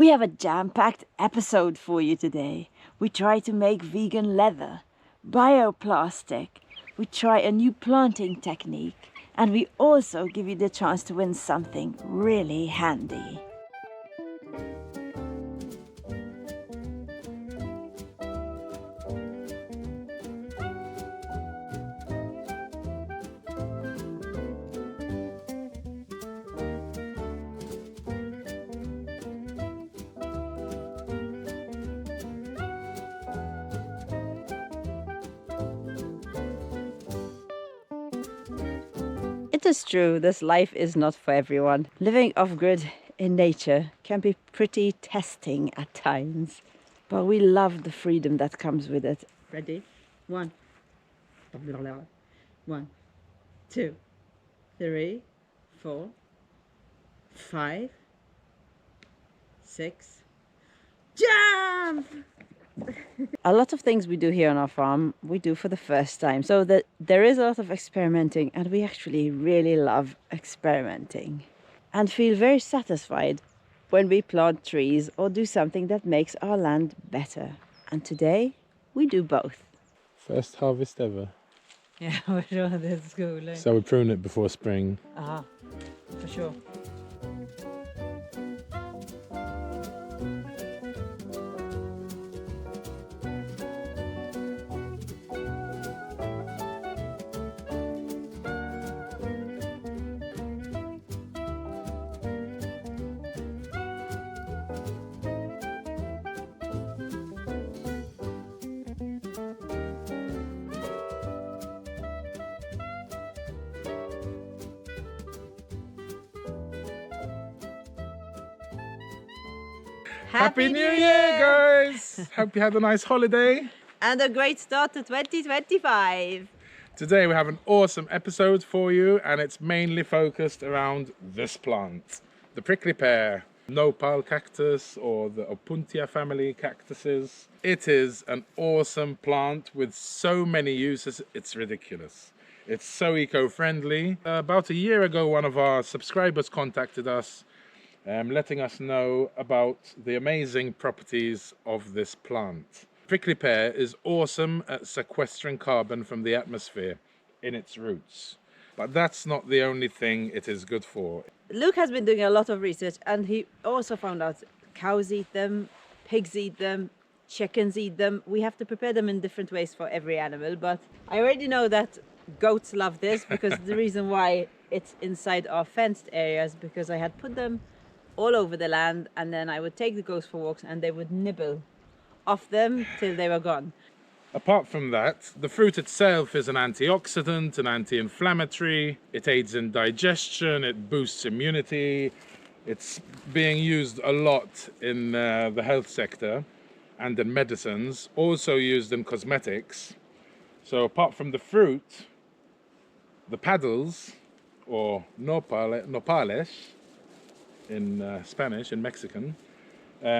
We have a jam-packed episode for you today. We try to make vegan leather, bioplastic, we try a new planting technique, and we also give you the chance to win something really handy. It is true, this life is not for everyone. Living off-grid in nature can be pretty testing at times, but we love the freedom that comes with it. Ready? 1, 2, 3, 4, 5, 6, jump! A lot of things we do here on our farm, we do for the first time. So that there is a lot of experimenting, and we actually really love experimenting and feel very satisfied when we plant trees or do something that makes our land better. And today we do both. First harvest ever. Yeah, for sure, that's cool. So we prune it before spring. For sure. Happy New Year, guys! Hope you had a nice holiday. And a great start to 2025. Today we have an awesome episode for you, and it's mainly focused around this plant, the prickly pear, nopal cactus, or the Opuntia family cactuses. It is an awesome plant with so many uses, it's ridiculous. It's so eco-friendly. About a year ago, one of our subscribers contacted us letting us know about the amazing properties of this plant. Prickly pear is awesome at sequestering carbon from the atmosphere in its roots. But that's not the only thing it is good for. Luke has been doing a lot of research, and he also found out cows eat them, pigs eat them, chickens eat them. We have to prepare them in different ways for every animal, but I already know that goats love this because the reason why it's inside our fenced areas, because I had put them all over the land, and then I would take the goats for walks and they would nibble off them till they were gone. Apart from that, the fruit itself is an antioxidant, an anti-inflammatory. It aids in digestion, it boosts immunity. It's being used a lot in the health sector and in medicines, also used in cosmetics. So apart from the fruit, the paddles, or nopales, in Spanish, in Mexican, are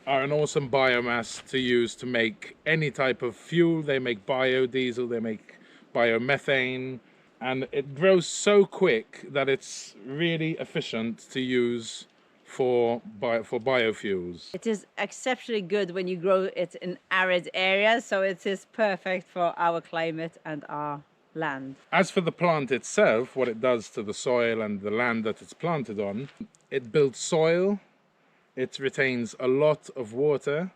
an awesome biomass to use to make any type of fuel. They make biodiesel, they make biomethane, and it grows so quick that it's really efficient to use for biofuels. It is exceptionally good when you grow it in arid areas, so it is perfect for our climate and our land. As for the plant itself, what it does to the soil and the land that it's planted on, it builds soil, it retains a lot of water,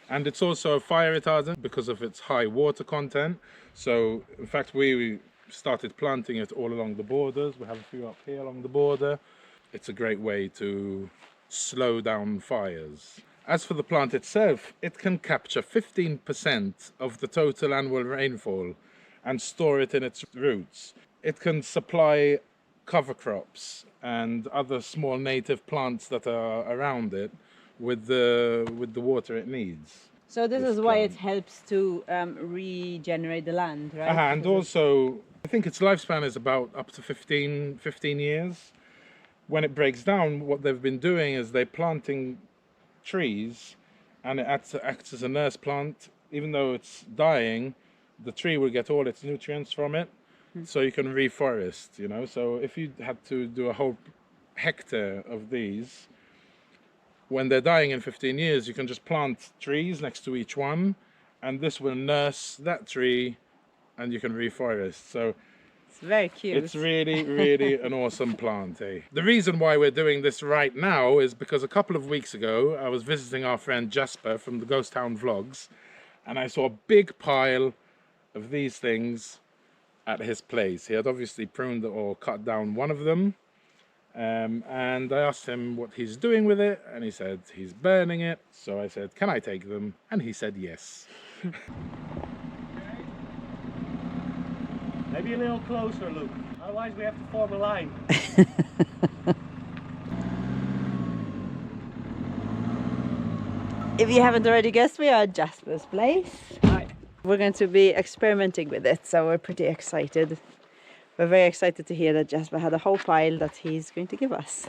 and it's also a fire retardant because of its high water content. So in fact we started planting it all along the borders. We have a few up here along the border. It's a great way to slow down fires. As for the plant itself, it can capture 15% of the total annual rainfall and store it in its roots. It can supply cover crops and other small native plants that are around it with the water it needs. So this is why it helps to regenerate the land, right? And also, I think its lifespan is about up to 15 years. When it breaks down, what they've been doing is they're planting trees, and it acts as a nurse plant. Even though it's dying, the tree will get all its nutrients from it, so you can reforest, you know. So if you had to do a whole hectare of these, when they're dying in 15 years, you can just plant trees next to each one, and this will nurse that tree, and you can reforest. So It's very cute. it's really, really an awesome plant, eh? The reason why we're doing this right now is because a couple of weeks ago, I was visiting our friend Jasper from the Ghost Town Vlogs, and I saw a big pile of these things at his place. He had obviously pruned or cut down one of them, and I asked him what he's doing with it, and he said he's burning it. So I said, can I take them? And he said yes. Maybe a little closer, Luke. Otherwise we have to form a line. If you haven't already guessed, we are at Jaspers' place. Hi. We're going to be experimenting with it, so we're pretty excited. We're very excited to hear that Jasper had a whole pile that he's going to give us.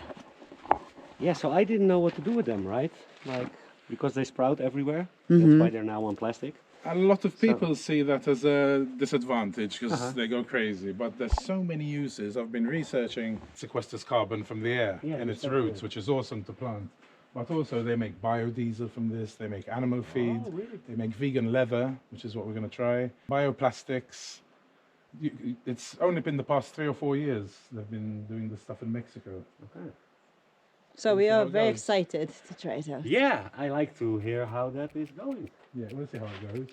Yeah, so I didn't know what to do with them, right? Like, because they sprout everywhere. That's why they're now on plastic. A lot of people see that as a disadvantage because they go crazy, but there's so many uses. I've been researching sequesters carbon from the air in its roots, which is awesome to plant. But also they make biodiesel from this, they make animal feed, they make vegan leather, which is what we're going to try. Bioplastics. It's only been the past 3 or 4 years they've been doing this stuff in Mexico. Okay. So we see how are it very goes. excited to try it out. Yeah, I like to hear how that is going. Yeah, we'll see how it goes.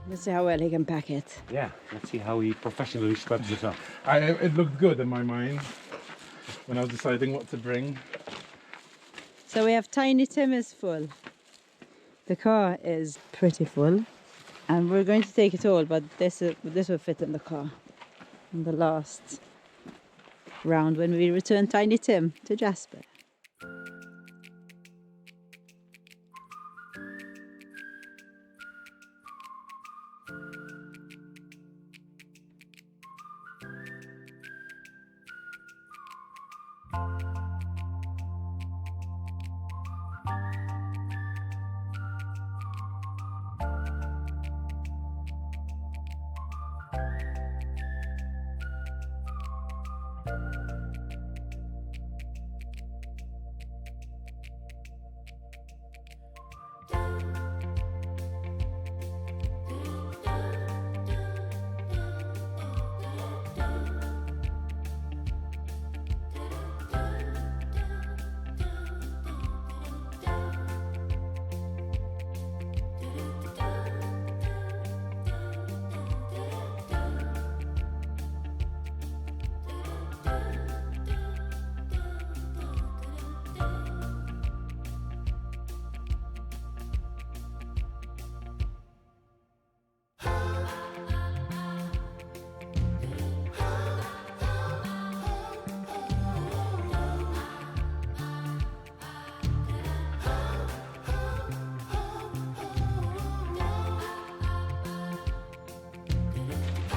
Let's see how well he can pack it. Yeah, let's see how he professionally scrubs this up. It looked good in my mind when I was deciding what to bring. So we have Tiny Tim is full. The car is pretty full. And we're going to take it all, but this will fit in the car. In the last round when we return Tiny Tim to Jasper.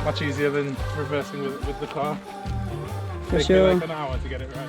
Much easier than reversing with the car. For Takes sure. me like an hour to get it right.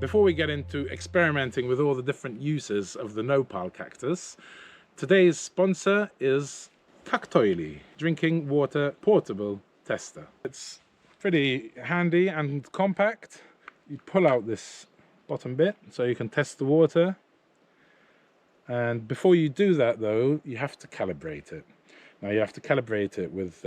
Before we get into experimenting with all the different uses of the nopal cactus, today's sponsor is Cacti drinking water portable tester. It's pretty handy and compact. You pull out this bottom bit so you can test the water. And before you do that though, you have to calibrate it. Now you have to calibrate it with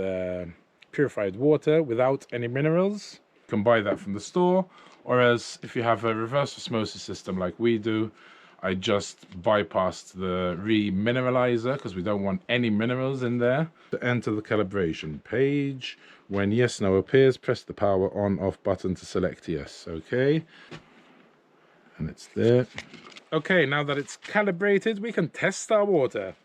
purified water without any minerals. You can buy that from the store, or else if you have a reverse osmosis system like we do, I just bypassed the remineralizer because we don't want any minerals in there. To enter the calibration page, when yes, no appears, press the power on off button to select yes. Okay, and it's there. Okay, now that it's calibrated, we can test our water.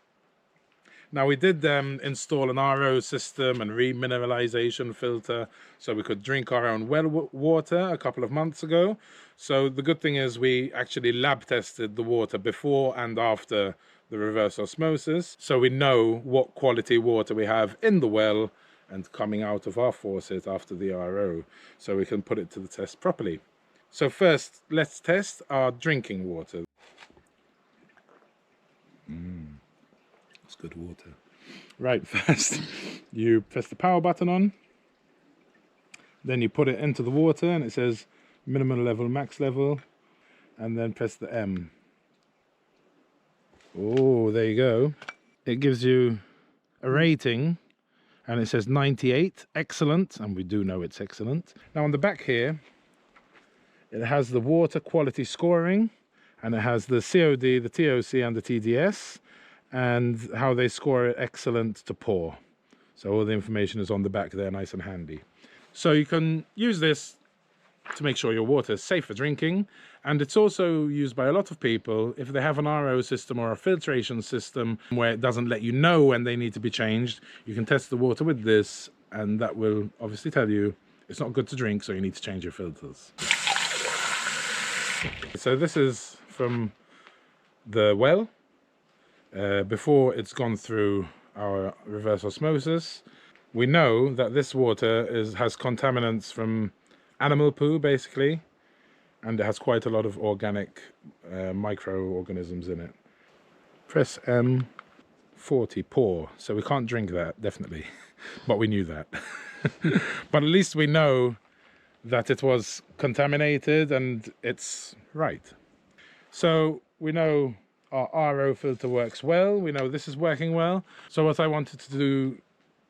Now we did install an RO system and remineralization filter so we could drink our own well water a couple of months ago. So the good thing is we actually lab tested the water before and after the reverse osmosis. So we know what quality water we have in the well and coming out of our faucet after the RO. So we can put it to the test properly. So first, let's test our drinking water. It's good water. Right, first you press the power button on, then you put it into the water and it says minimum level, max level, and then press the M. Oh, there you go. It gives you a rating and it says 98, excellent, and we do know it's excellent. Now on the back here, it has the water quality scoring, and it has the COD, the TOC and the TDS, and how they score it excellent to poor. So all the information is on the back there, nice and handy. So you can use this to make sure your water is safe for drinking, and it's also used by a lot of people if they have an RO system or a filtration system where it doesn't let you know when they need to be changed. You can test the water with this, and that will obviously tell you it's not good to drink, so you need to change your filters. So this is from the well before it's gone through our reverse osmosis. We know that this water has contaminants from animal poo basically, and it has quite a lot of organic microorganisms in it. Press M, 40, poor, so we can't drink that definitely, but we knew that. But at least we know that it was contaminated and it's right. So we know our RO filter works well, we know this is working well. So what I wanted to do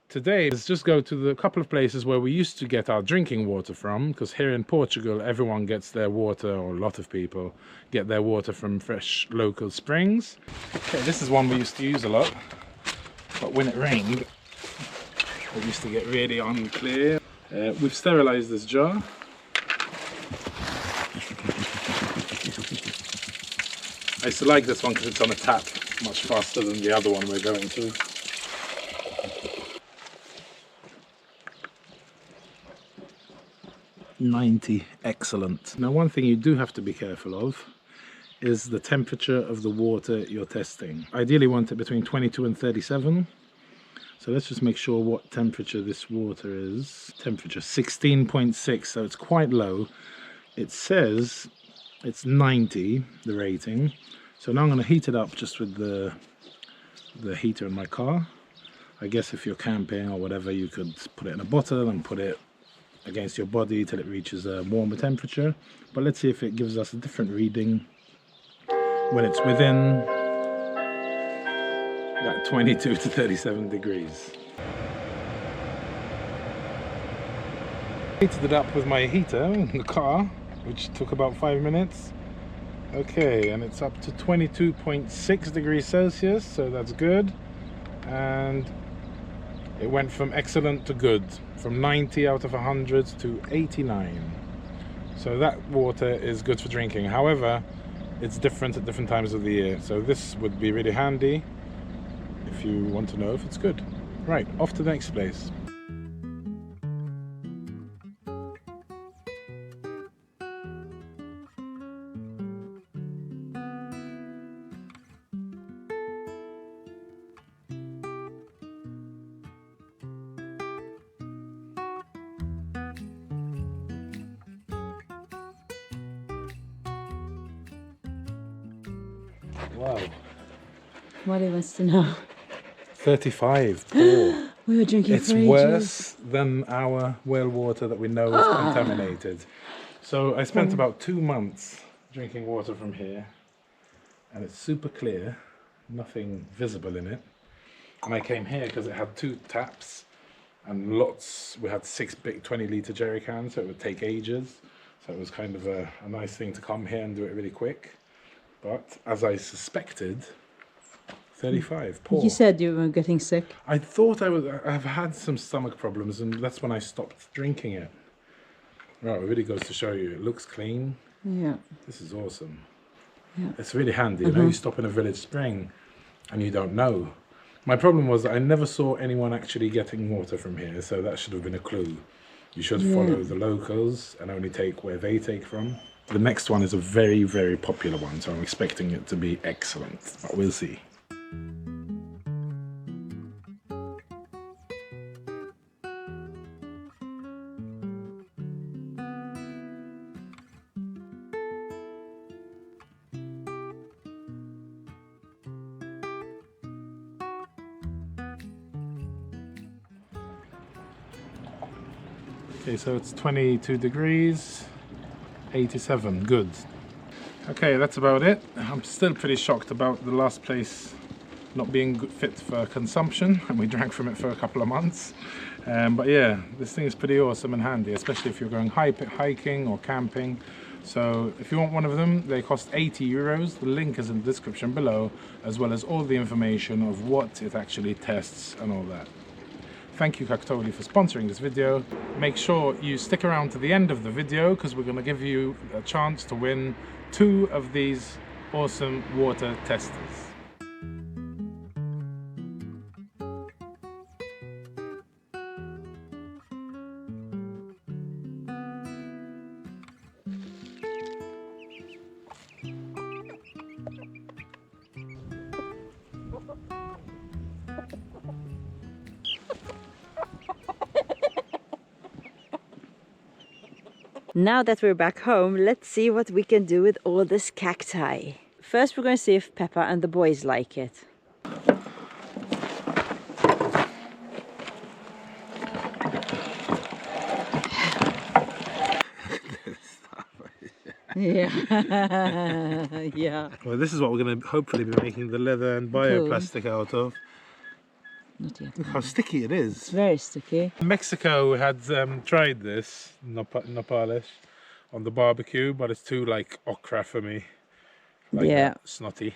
today is just go to the couple of places where we used to get our drinking water from, because here in Portugal everyone gets their water, or a lot of people get their water from fresh local springs. Okay, this is one we used to use a lot, but when it rained it used to get really unclear. We've sterilized this jar. I used to like this one because it's on a tap much faster than the other one we're going to. $90, excellent. Now one thing you do have to be careful of is the temperature of the water you're testing. Ideally want it between 22 and 37. So let's just make sure what temperature this water is. Temperature 16.6, so it's quite low. It says it's 90, the rating. So now I'm going to heat it up just with the heater in my car. I guess if you're camping or whatever, you could put it in a bottle and put it against your body till it reaches a warmer temperature. But let's see if it gives us a different reading when it's within that 22 to 37 degrees. Heated it up with my heater in the car, which took about 5 minutes. Okay, and it's up to 22.6 degrees Celsius, so that's good. And it went from excellent to good, from 90 out of 100 to 89. So that water is good for drinking. However, it's different at different times of the year. So this would be really handy if you want to know if it's good. Right, off to the next place. Wow. What he wants to know. 35. Poor. We were drinking It's for ages. worse than our well water that we know is contaminated. So I spent about 2 months drinking water from here, and it's super clear, nothing visible in it. And I came here because it had 2 taps and lots. We had 6 big 20-litre jerry cans, so it would take ages. So it was kind of a nice thing to come here and do it really quick. But as I suspected, 35. Poor. You said you were getting sick. I thought I've had some stomach problems, and that's when I stopped drinking it. Right, it really goes to show you. It looks clean. Yeah. This is awesome. Yeah. It's really handy. You know, you stop in a village spring and you don't know. My problem was that I never saw anyone actually getting water from here, so that should have been a clue. You should follow the locals and only take where they take from. The next one is a very, very popular one, so I'm expecting it to be excellent, but we'll see. Okay, so it's 22 degrees, 87, good. Okay, that's about it. I'm still pretty shocked about the last place not being fit for consumption, and we drank from it for a couple of months. But yeah, this thing is pretty awesome and handy, especially if you're going hiking or camping. So if you want one of them, they cost 80 euros. The link is in the description below, as well as all the information of what it actually tests and all that. Thank you Cacti for sponsoring this video. Make sure you stick around to the end of the video, because we're going to give you a chance to win 2 of these awesome water testers. Now that we're back home, let's see what we can do with all this cacti. First we're going to see if Peppa and the boys like it. Yeah. Yeah. Well, this is what we're going to hopefully be making the leather and bioplastic out of. Not yet. Look how sticky it is. It's very sticky. In Mexico, we had tried this nopalish on the barbecue, but it's too like okra for me. Like snotty.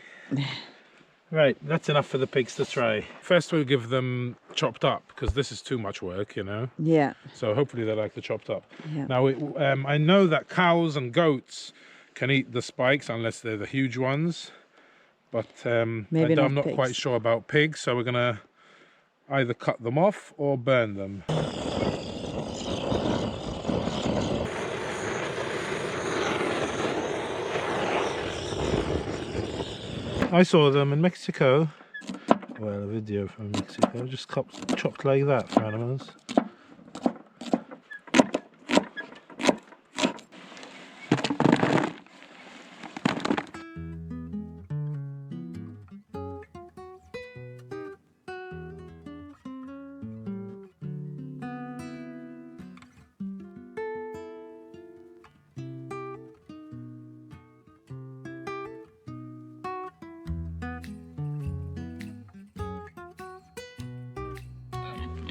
Right, that's enough for the pigs to try. First we'll give them chopped up, because this is too much work, you know. Yeah. So hopefully they like the chopped up. Yeah. Now I know that cows and goats can eat the spikes unless they're the huge ones, but I'm not quite sure about pigs, so we're gonna either cut them off or burn them. I saw them in Mexico. Well, a video from Mexico, just chopped like that for animals.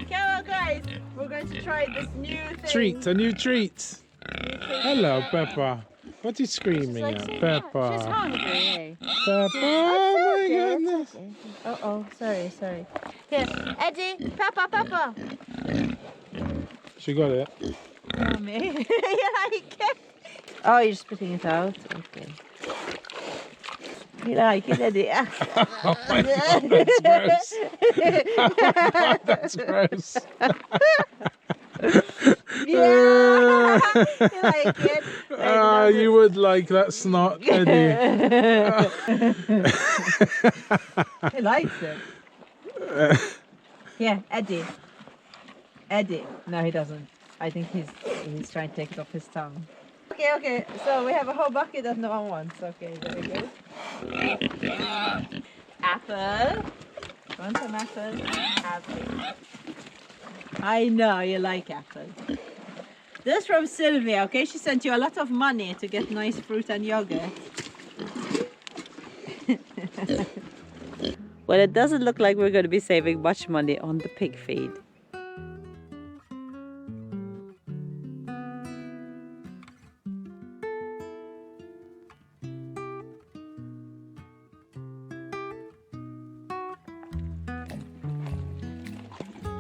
Come on guys, we're going to try this new thing. Treat, a new treat. Hello, Peppa. What are you screaming at, Peppa? She's hungry, eh? Peppa, oh my goodness. Oh, sorry. Here, Eddie, Peppa. She got it. Mommy, you like it? Oh, you're spitting it out? Okay. You like it, Eddie? Oh my God, that's gross. Oh, that's gross. Yeah, you like it? You would like that snot, Eddie. He likes it. Yeah, Eddie. No, he doesn't. I think he's trying to take it off his tongue. Okay. So we have a whole bucket that no one wants. Okay, very good. Apple. Want some apple? Apple. I know you like apple. This is from Sylvia, okay? She sent you a lot of money to get nice fruit and yogurt. Well, it doesn't look like we're going to be saving much money on the pig feed.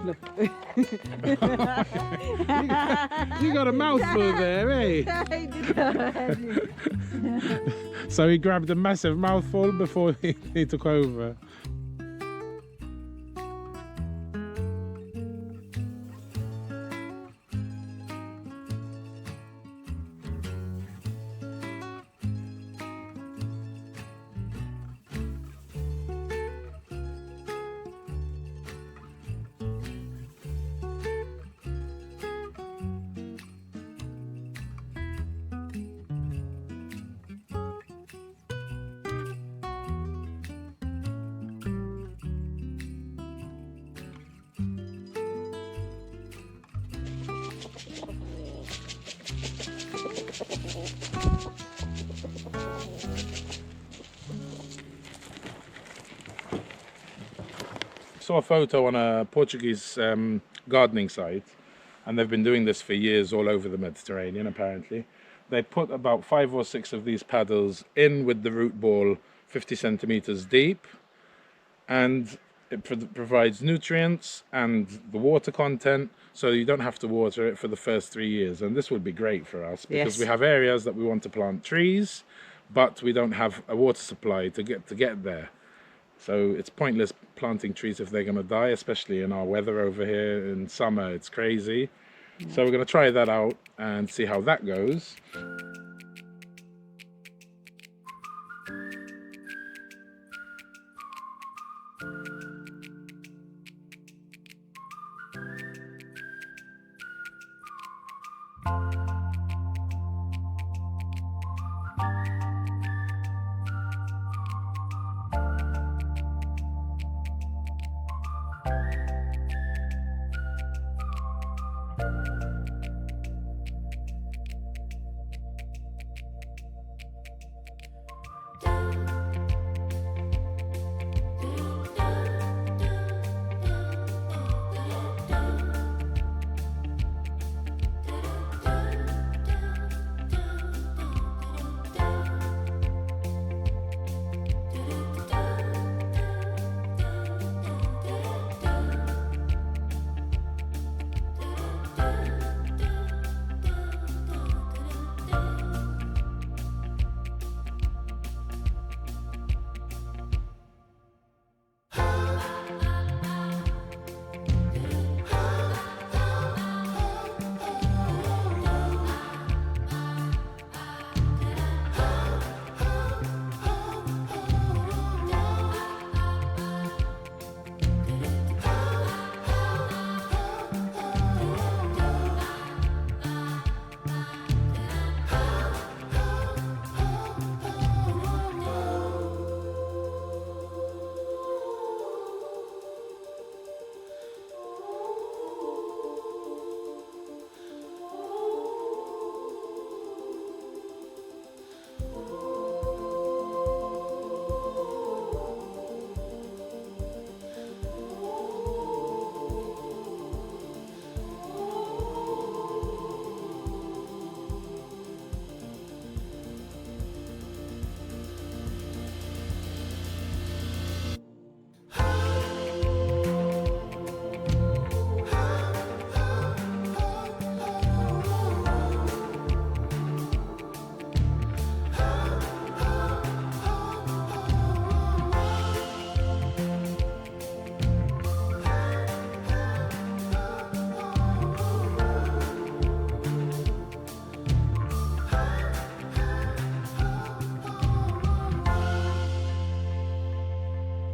Look. You got a mouthful there, eh? I did already. So he grabbed a massive mouthful before he took over. Saw a photo on a Portuguese gardening site, and they've been doing this for years all over the Mediterranean apparently. They put about 5 or 6 of these paddles in with the root ball 50 centimeters deep, and it provides nutrients and the water content, so you don't have to water it for the first 3 years. And this would be great for us because Yes. we have areas that we want to plant trees, but we don't have a water supply to get there. So it's pointless planting trees if they're going to die, especially in our weather over here in summer. It's crazy. So we're going to try that out and see how that goes.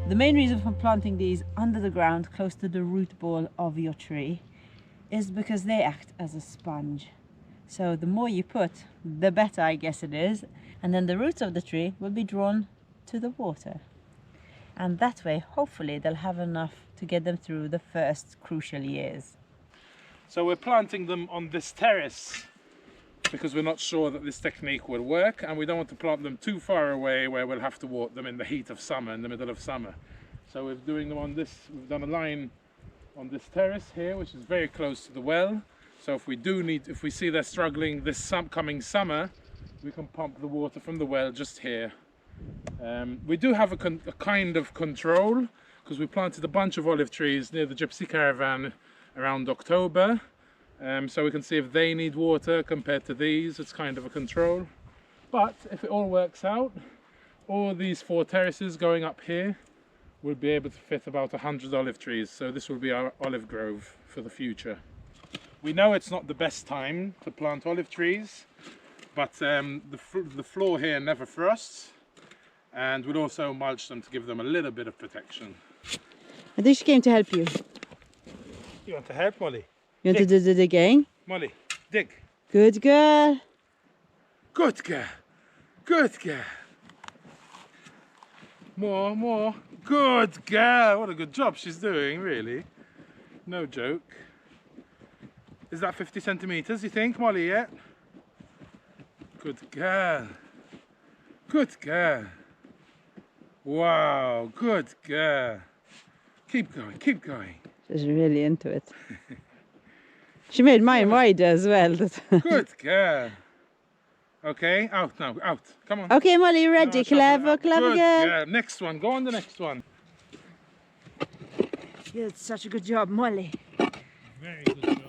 The main reason for planting these under the ground close to the root ball of your tree is because they act as a sponge. So the more you put, the better, I guess it is. And then the roots of the tree will be drawn to the water. And that way, hopefully, they'll have enough to get them through the first crucial years. So we're planting them on this terrace because we're not sure that this technique will work, and we don't want to plant them too far away where we'll have to water them in the heat of summer, in the middle of summer. So we're doing them on this, we've done a line on this terrace here, which is very close to the well. So if we see they're struggling this coming summer, we can pump the water from the well just here. We do have a kind of control because we planted a bunch of olive trees near the gypsy caravan around October. So we can see if they need water compared to these. It's kind of a control. But if it all works out, all these 4 terraces going up here will be able to fit about 100 olive trees. So this will be our olive grove for the future. We know it's not the best time to plant olive trees, but the floor here never frosts, and we'll also mulch them to give them a little bit of protection. I think she came to help you. You want to help, Molly? You want to do the digging? Molly, dig. Good girl. Good girl. Good girl. More, more. Good girl. What a good job she's doing, really. No joke. Is that 50 centimeters, you think, Molly, yet? Good girl. Good girl. Wow, good girl. Keep going, keep going. She's really into it. She made mine wider as well. Good girl. Okay, out now, out. Come on. Okay, Molly, you ready? No, Clever, clever good girl. girl. Next one, go on the next one. You did such a good job, Molly. Very good job.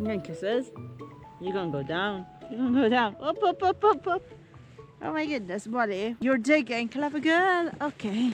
And kisses. You're gonna go down. You're gonna go down. Up, up, up, up, up. Oh my goodness, Molly. You're digging, clever girl. Okay.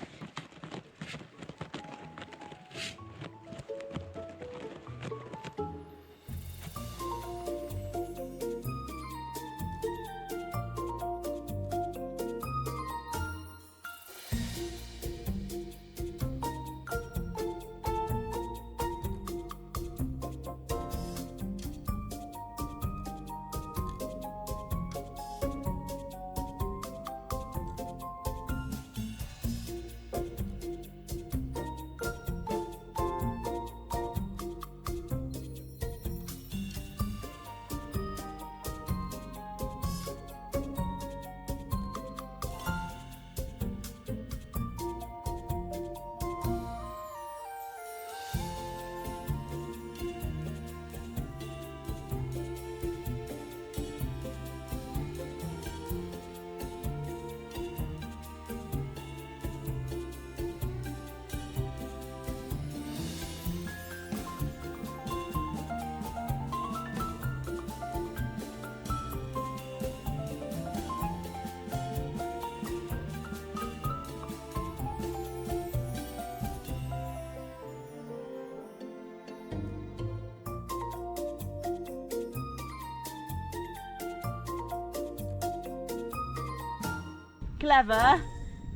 Clever.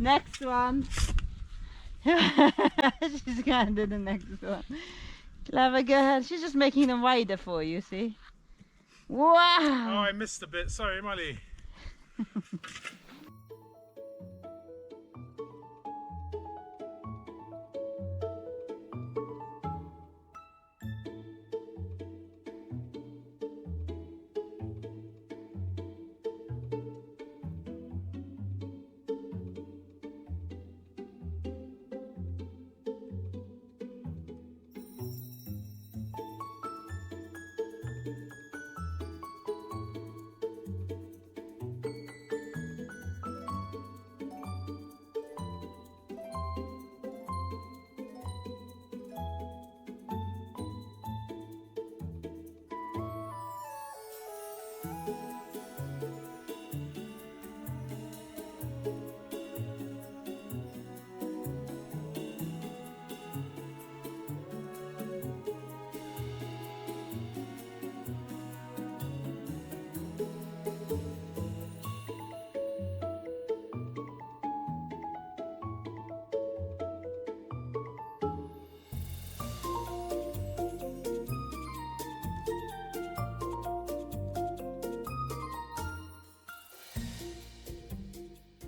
Next one. She's gonna do the next one. Clever girl. She's just making them wider for you, see? Wow! Oh, I missed a bit. Sorry, Molly.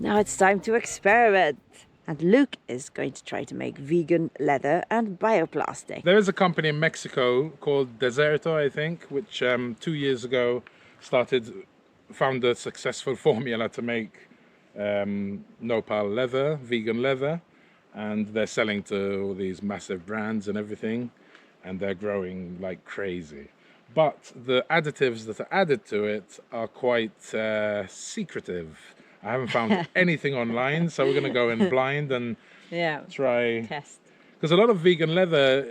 Now it's time to experiment. And Luke is going to try to make vegan leather and bioplastic. There is a company in Mexico called Deserto, I think, which 2 years ago found a successful formula to make nopal leather, vegan leather, and they're selling to all these massive brands and everything, and they're growing like crazy. But the additives that are added to it are quite secretive. I haven't found anything online, so we're going to go in blind and try. Test. Because a lot of vegan leather,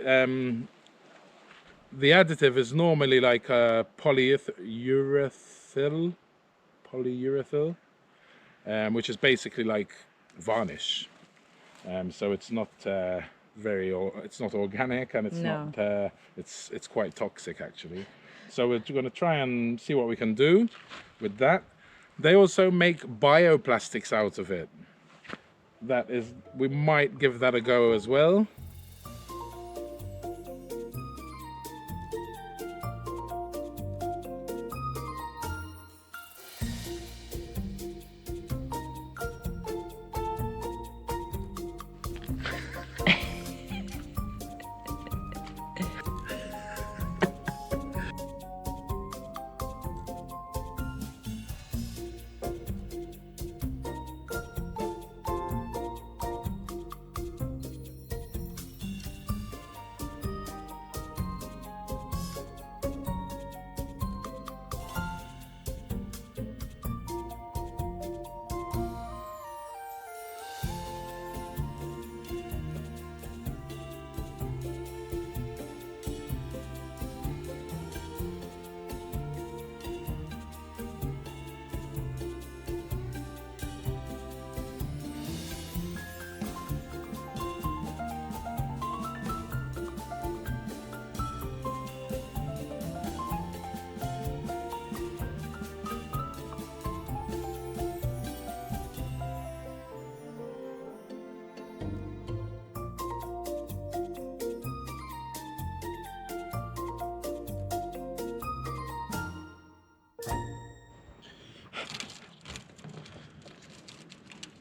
the additive is normally like a polyurethane, which is basically like varnish. So it's not it's not organic, and it's not. It's quite toxic actually. So we're going to try and see what we can do with that. They also make bioplastics out of it. We might give that a go as well.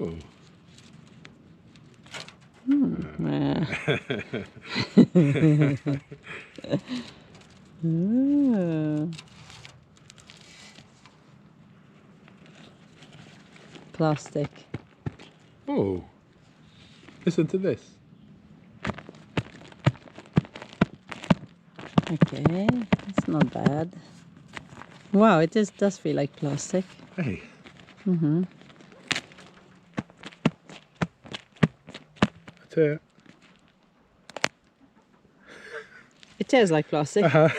Oh. Plastic. Oh, listen to this. Okay, it's not bad. Wow, it just does feel like plastic. Hey. Mm-hmm. That's it. It tastes like plastic. Uh-huh.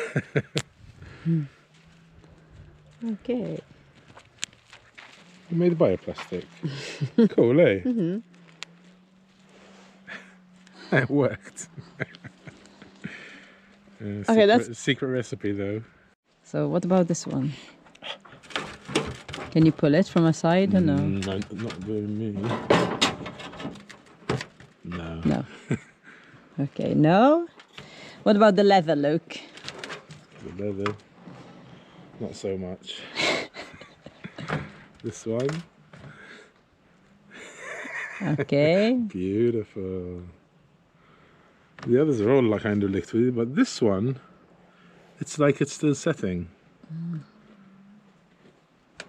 Okay. You made bioplastic. Cool, eh? Mm-hmm. It worked. Okay, that's secret recipe though. So what about this one? Can you pull it from a side or no? No, not with me. No. No. Okay, no. What about the leather, Luke? The leather. Not so much. This one. Okay. Beautiful. The others are all like kind of liquidy, but this one, it's like it's still setting.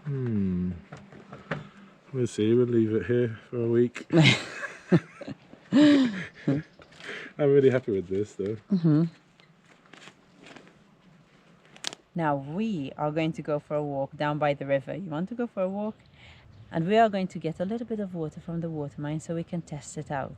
We'll see. We'll leave it here for a week. I'm really happy with this, though. Mm-hmm. Now we are going to go for a walk down by the river. You want to go for a walk? And we are going to get a little bit of water from the water mine so we can test it out.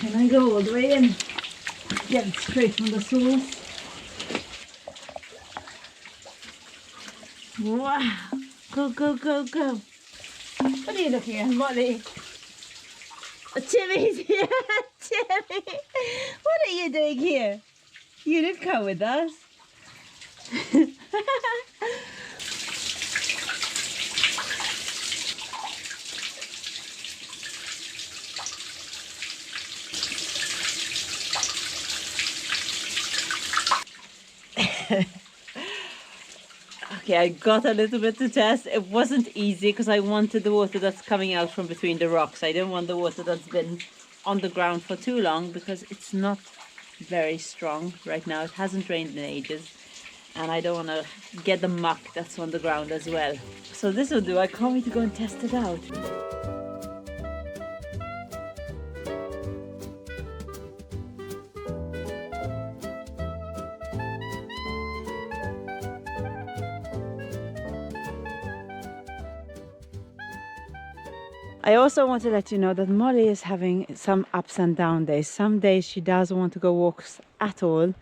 Can I go all the way in? Get it straight from the source. Wow! Go, go, go, go! What are you looking at, Molly? Timmy's here! Timmy! What are you doing here? You didn't come with us. Okay, I got a little bit to test. It wasn't easy because I wanted the water that's coming out from between the rocks. I didn't want the water that's been on the ground for too long because it's not very strong right now. It hasn't rained in ages. And I don't want to get the muck that's on the ground as well. So this will do. I can't wait to go and test it out. I also want to let you know that Molly is having some ups and down days. Some days she doesn't want to go walks at all,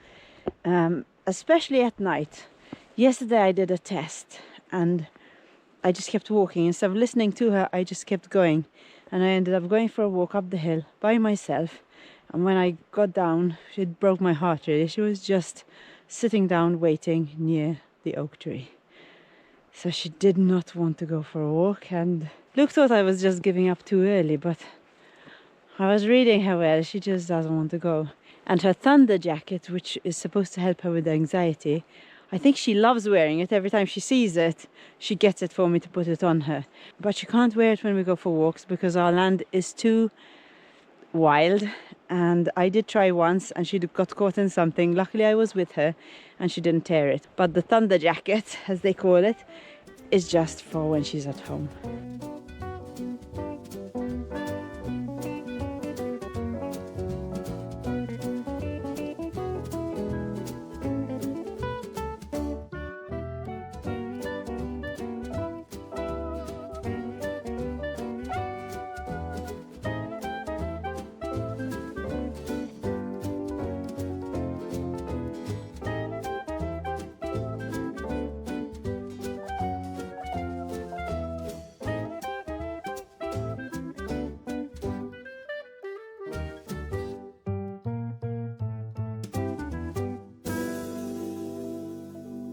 especially at night. Yesterday I did a test and I just kept walking. Instead of listening to her, I just kept going. And I ended up going for a walk up the hill by myself. And when I got down, it broke my heart really. She was just sitting down waiting near the oak tree. So she did not want to go for a walk, and Luke thought I was just giving up too early, but I was reading her well. She just doesn't want to go. And her thunder jacket, which is supposed to help her with anxiety, I think she loves wearing it. Every time she sees it, she gets it for me to put it on her. But she can't wear it when we go for walks because our land is too wild. And I did try once and she got caught in something. Luckily I was with her and she didn't tear it. But the thunder jacket, as they call it, is just for when she's at home.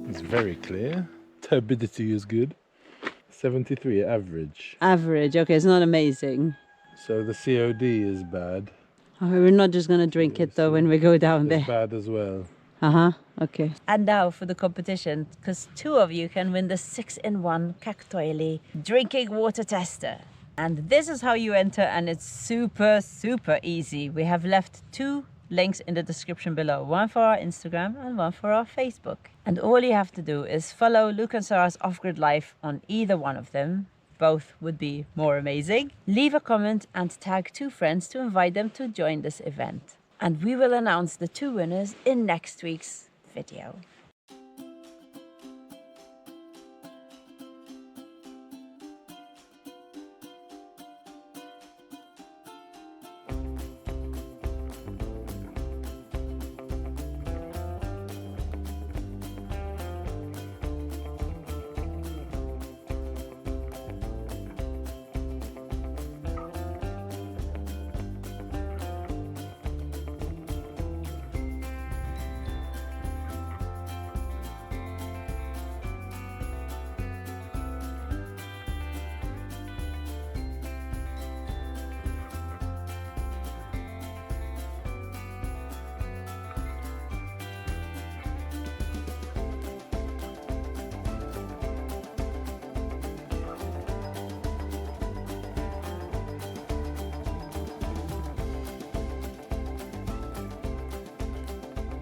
It's very clear. Turbidity is good. 73 average. Average, okay, it's not amazing. So the COD is bad. Okay, we're not just gonna drink it though when we go down It's there. bad as well. Okay. And now for the competition, because two of you can win the 6-in-1 Cactoily drinking water tester. And this is how you enter, and it's super, super easy. We have left two links in the description below, one for our Instagram and one for our Facebook. And all you have to do is follow Luke and Sarah's Off-Grid Life on either one of them. Both would be more amazing. Leave a comment and tag two friends to invite them to join this event. And we will announce the two winners in next week's video.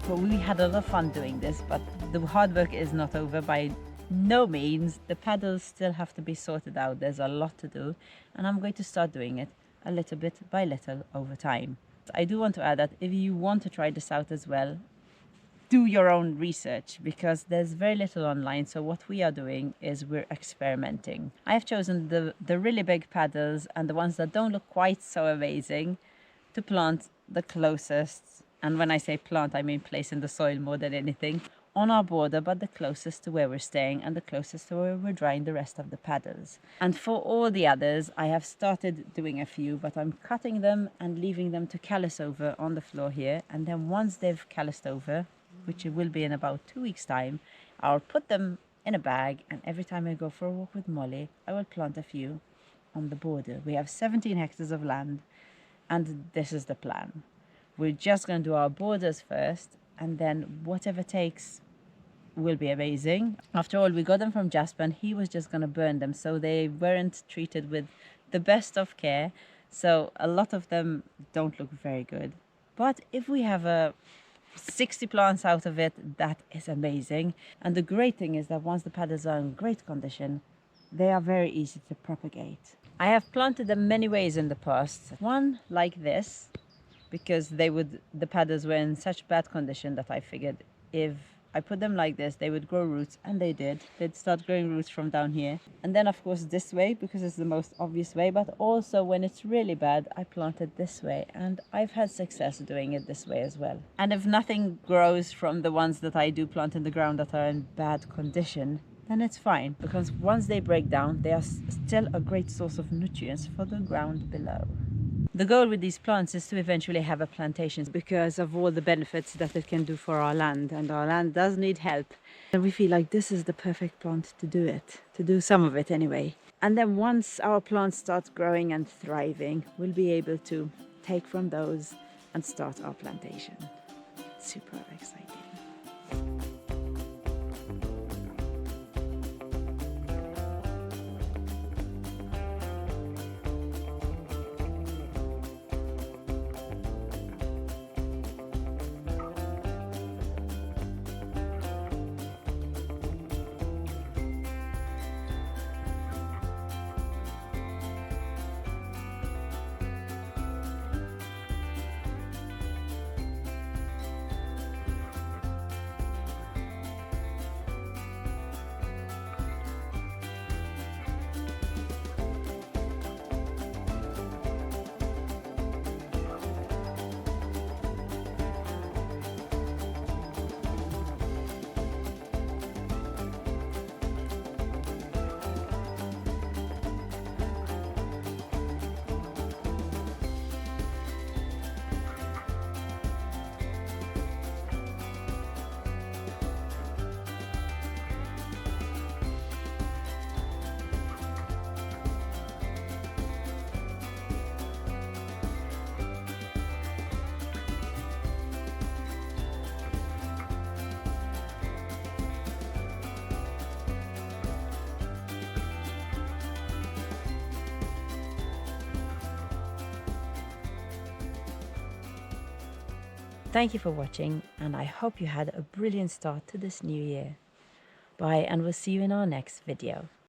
Well, we had a lot of fun doing this, but the hard work is not over by no means. The paddles still have to be sorted out. There's a lot to do, and I'm going to start doing it a little bit by little over time. I do want to add that if you want to try this out as well, do your own research because there's very little online. So what we are doing is we're experimenting. I have chosen the really big paddles and the ones that don't look quite so amazing to plant the closest, and when I say plant, I mean place in the soil more than anything, on our border, but the closest to where we're staying and the closest to where we're drying the rest of the paddles. And for all the others, I have started doing a few, but I'm cutting them and leaving them to callus over on the floor here. And then once they've calloused over, which it will be in about 2 weeks' time, I'll put them in a bag, and every time I go for a walk with Molly, I will plant a few on the border. We have 17 hectares of land, and this is the plan. We're just going to do our borders first, and then whatever takes will be amazing. After all, we got them from Jasper, and he was just going to burn them, so they weren't treated with the best of care. So a lot of them don't look very good. But if we have 60 plants out of it, that is amazing. And the great thing is that once the paddles are in great condition, they are very easy to propagate. I have planted them many ways in the past. One like this, because the paddles were in such bad condition that I figured if I put them like this, they would grow roots, and they did. They'd start growing roots from down here. And then of course this way, because it's the most obvious way, but also when it's really bad, I planted this way, and I've had success doing it this way as well. And if nothing grows from the ones that I do plant in the ground that are in bad condition, then it's fine, because once they break down, they are still a great source of nutrients for the ground below. The goal with these plants is to eventually have a plantation because of all the benefits that it can do for our land, and our land does need help. And we feel like this is the perfect plant to do it, to do some of it anyway. And then once our plants start growing and thriving, we'll be able to take from those and start our plantation. Super exciting. Thank you for watching, and I hope you had a brilliant start to this new year. Bye, and we'll see you in our next video.